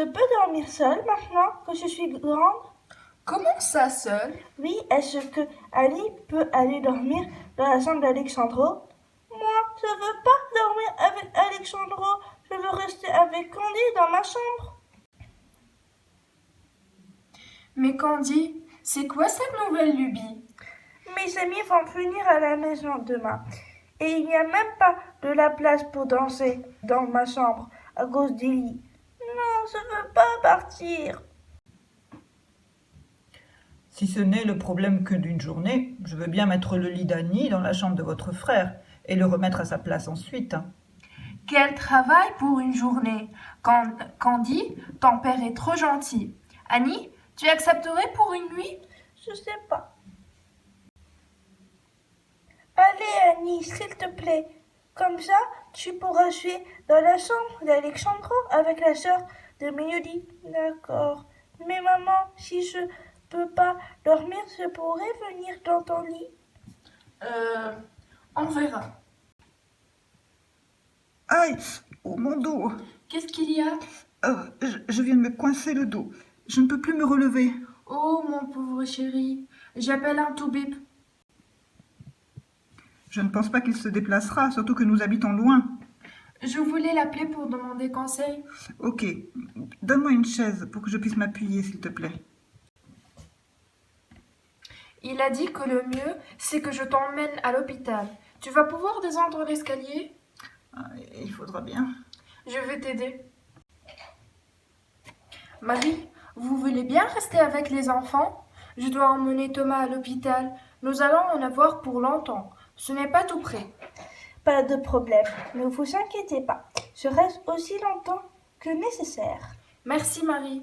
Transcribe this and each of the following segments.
je peux dormir seule maintenant que je suis grande? Comment ça, seul? Oui, est-ce que Ali peut aller dormir dans la chambre d'Alexandro? Moi, je veux pas dormir avec Alexandro. Je veux rester avec Candy dans ma chambre. Mais Candy, c'est quoi cette nouvelle lubie? Mes amis vont venir à la maison demain. Et il n'y a même pas de la place pour danser dans ma chambre à cause des lits. Non, je veux pas partir. Si ce n'est le problème que d'une journée, je veux bien mettre le lit d'Annie dans la chambre de votre frère et le remettre à sa place ensuite. Quel travail pour une journée! Candy, ton père est trop gentil. Annie, tu accepterais pour une nuit? Je sais pas. Allez, Annie, s'il te plaît. Comme ça, tu pourras jouer dans la chambre d'Alexandro avec la sœur de Mélodie. D'accord. Mais maman, si je peux pas dormir, je pourrais venir dans ton lit. On verra. Aïe! Oh mon dos! Qu'est-ce qu'il y a? Je viens de me coincer le dos. Je ne peux plus me relever. Oh, mon pauvre chéri, j'appelle un toubib. Je ne pense pas qu'il se déplacera, surtout que nous habitons loin. Je voulais l'appeler pour demander conseil. Ok, donne-moi une chaise pour que je puisse m'appuyer, s'il te plaît. Il a dit que le mieux, c'est que je t'emmène à l'hôpital. Tu vas pouvoir descendre l'escalier? Il faudra bien. Je vais t'aider. Marie, vous voulez bien rester avec les enfants? Je dois emmener Thomas à l'hôpital. Nous allons en avoir pour longtemps. Ce n'est pas tout près. Pas de problème. Ne vous inquiétez pas. Je reste aussi longtemps que nécessaire. Merci, Marie.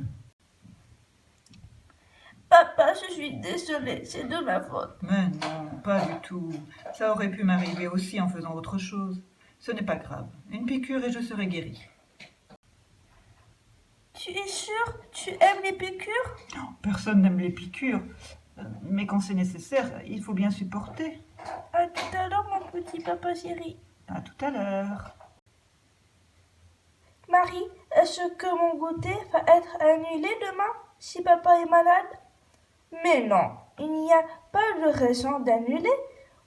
Papa, je suis désolée. C'est de ma faute. Mais non, pas du tout. Ça aurait pu m'arriver aussi en faisant autre chose. Ce n'est pas grave. Une piqûre et je serai guérie. Tu es sûre? Tu aimes les piqûres? Non, personne n'aime les piqûres. Mais quand c'est nécessaire, il faut bien supporter. À tout à l'heure, mon petit papa chéri. À tout à l'heure. Marie, est-ce que mon goûter va être annulé demain si papa est malade? Mais non, il n'y a pas de raison d'annuler.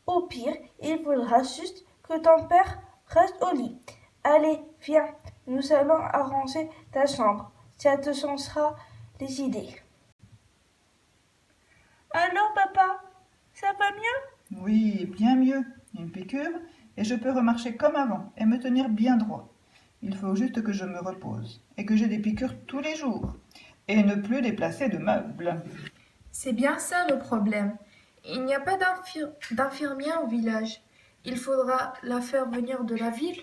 Au pire, il faudra juste que ton père reste au lit. Allez, viens, nous allons arranger ta chambre. Ça te changera les idées. Alors, papa, ça va mieux? Oui, bien mieux. Une piqûre et je peux remarcher comme avant et me tenir bien droit. Il faut juste que je me repose et que j'ai des piqûres tous les jours et ne plus déplacer de meubles. C'est bien ça le problème. Il n'y a pas d'infirmière au village. Il faudra la faire venir de la ville.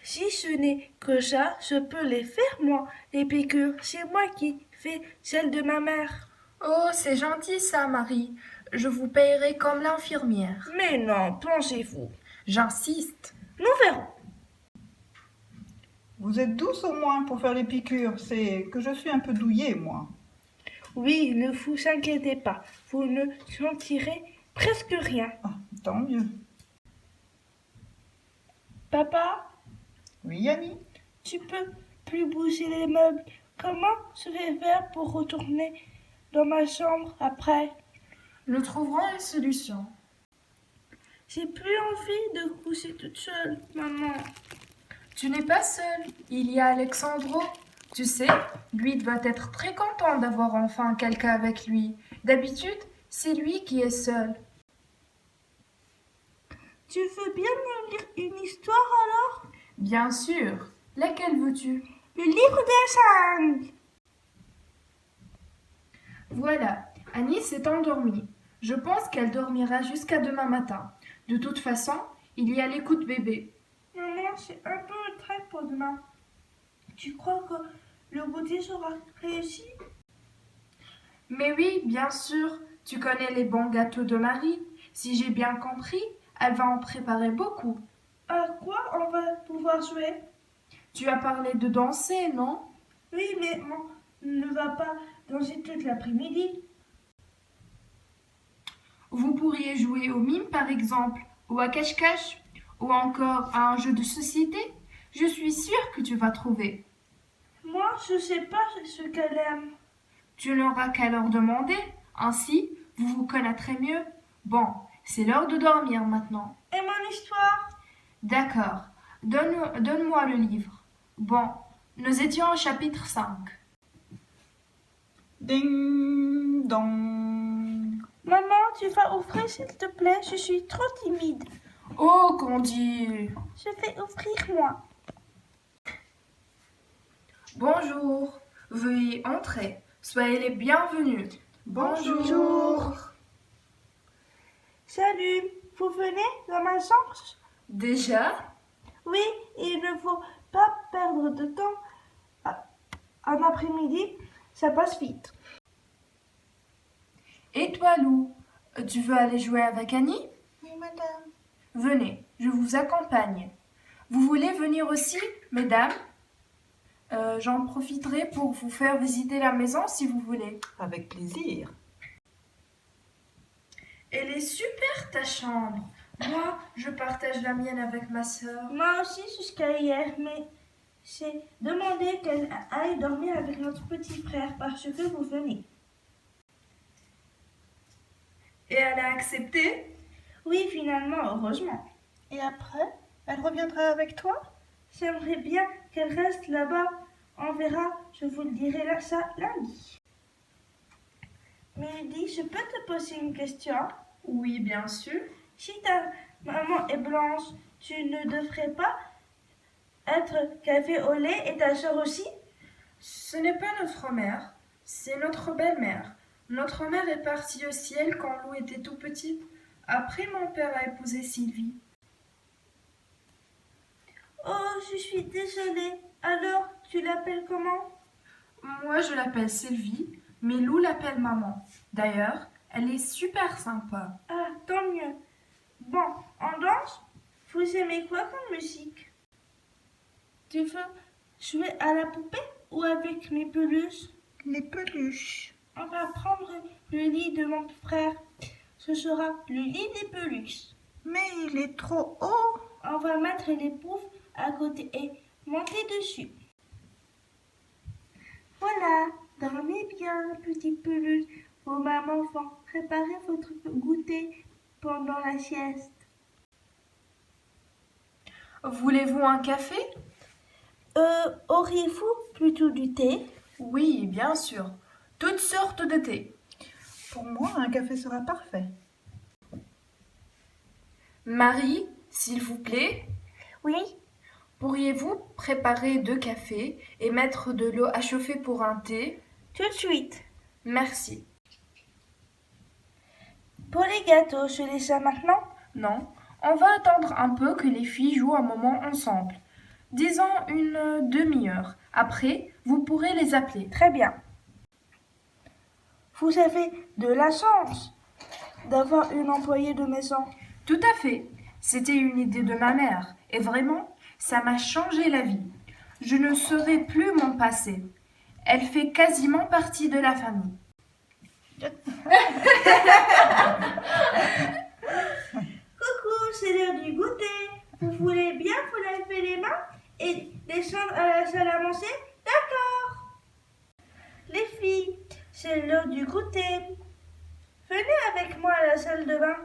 Si ce n'est que ça, je peux les faire, moi, les piqûres. C'est moi qui fais celles de ma mère. Oh, c'est gentil ça, Marie. Je vous payerai comme l'infirmière. Mais non, pensez-vous. J'insiste. Nous verrons. Vous êtes douce au moins pour faire les piqûres. C'est que je suis un peu douillée, moi. Oui, ne vous inquiétez pas. Vous ne sentirez presque rien. Ah, tant mieux. Papa, Oui, Annie? tu peux plus bouger les meubles. Comment je vais faire pour retourner dans ma chambre après? Nous trouverons une solution. J'ai plus envie de coucher toute seule, maman. Tu n'es pas seule. Il y a Alexandro. Tu sais, lui doit être très content d'avoir enfin quelqu'un avec lui. D'habitude, c'est lui qui est seul. Tu veux bien me lire une histoire alors? Bien sûr. Laquelle veux-tu? Le livre des 5. Voilà, Annie s'est endormie. Je pense qu'elle dormira jusqu'à demain matin. De toute façon, il y a les coups de bébé. Maman, c'est un peu tard pour demain. Tu crois que le goûter sera réussi? Mais oui, bien sûr, tu connais les bons gâteaux de Marie. Si j'ai bien compris, elle va en préparer beaucoup. À quoi on va pouvoir jouer? Tu as parlé de danser, non? Oui, mais on ne va pas danser toute l'après-midi. Vous pourriez jouer au mime par exemple, ou à cache-cache, ou encore à un jeu de société. Je suis sûre que tu vas trouver. Moi, je sais pas ce qu'elle aime. Tu n'auras qu'à leur demander. Ainsi, vous vous connaîtrez mieux. Bon, c'est l'heure de dormir maintenant. Et mon histoire? D'accord. Donne-moi le livre. Bon, nous étions au chapitre 5. Ding dong. Maman, tu vas ouvrir s'il te plaît, je suis trop timide. Oh, Candy! Je vais ouvrir moi. Bonjour. Veuillez entrer. Soyez les bienvenus. Bonjour. Salut, vous venez dans ma chambre? Déjà? Oui, il ne faut pas perdre de temps. Un après-midi, ça passe vite. Et toi, Lou? Tu veux aller jouer avec Annie? Oui, madame. Venez, je vous accompagne. Vous voulez venir aussi, mesdames? J'en profiterai pour vous faire visiter la maison si vous voulez. Avec plaisir. Elle est super ta chambre. Moi, je partage la mienne avec ma sœur. Moi aussi jusqu'à hier, mais j'ai demandé qu'elle aille dormir avec notre petit frère parce que vous venez. Et elle a accepté? Oui, finalement, heureusement. Et après, elle reviendra avec toi? J'aimerais bien qu'elle reste là-bas. On verra, je vous le dirai là, ça lundi. Mélodie, je peux te poser une question? Oui, bien sûr. Si ta maman est blanche, tu ne devrais pas être café au lait et ta soeur aussi? Ce n'est pas notre mère, c'est notre belle-mère. Notre mère est partie au ciel quand Lou était tout petite. Après, mon père a épousé Sylvie. Oh, je suis désolée. Alors, tu l'appelles comment? Moi, je l'appelle Sylvie, mais Lou l'appelle maman. D'ailleurs, elle est super sympa. Ah, tant mieux. Bon, on danse? Vous aimez quoi comme musique? Tu veux jouer à la poupée ou avec mes peluches? Les peluches. On va prendre le lit de mon frère. Ce sera le lit des peluches. Mais il est trop haut. On va mettre les poufs à côté et monter dessus. Voilà, dormez bien, petit peluche. Vos mamans vont préparer votre goûter pendant la sieste. Voulez-vous un café? Auriez-vous plutôt du thé? Oui, bien sûr. Toutes sortes de thé. Pour moi, un café sera parfait. Marie, s'il vous plaît, Oui. pourriez-vous préparer 2 cafés et mettre de l'eau à chauffer pour un thé? Tout de suite. Merci. Pour les gâteaux, je les sers maintenant? Non, on va attendre un peu que les filles jouent un moment ensemble. Disons une demi-heure. Après, vous pourrez les appeler. Très bien. Vous avez de la chance d'avoir une employée de maison. Tout à fait. C'était une idée de ma mère. Et vraiment, ça m'a changé la vie. Je ne saurais plus m'en passer. Elle fait quasiment partie de la famille. Coucou, c'est l'heure du goûter. Vous voulez bien vous laver les mains et descendre à la salle à manger? D'accord. Les filles, c'est l'heure du goûter. Venez avec moi à la salle de bain.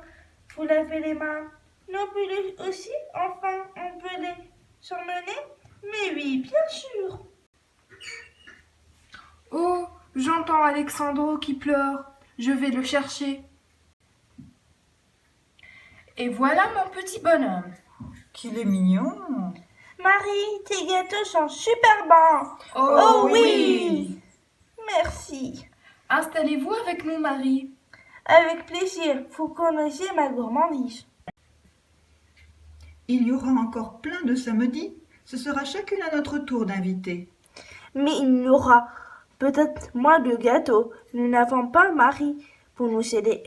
Vous lavez les mains. Nos peluches aussi, enfin, on peut les emmener? Mais oui, bien sûr. Oh, j'entends Alexandro qui pleure. Je vais le chercher. Et voilà mon petit bonhomme. Qu'il est mignon. Marie, tes gâteaux sont super bons. Oh oui. Merci. Installez-vous avec nous, Marie. Avec plaisir, vous connaissez ma gourmandise. Il y aura encore plein de samedis. Ce sera chacune à notre tour d'inviter. Mais il y aura peut-être moins de gâteaux. Nous n'avons pas Marie pour nous aider.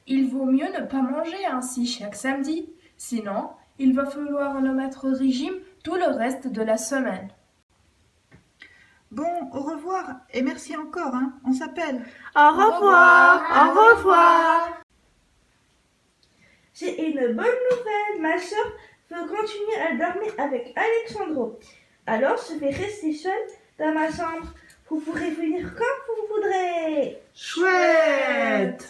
Il vaut mieux ne pas manger ainsi chaque samedi. Sinon, il va falloir nous mettre au régime tout le reste de la semaine. Bon, au revoir et merci encore, hein. On s'appelle. Au revoir. Au revoir. J'ai une bonne nouvelle. Ma soeur veux continuer à dormir avec Alexandro. Alors je vais rester seule dans ma chambre. Vous pourrez venir quand vous voudrez. Chouette!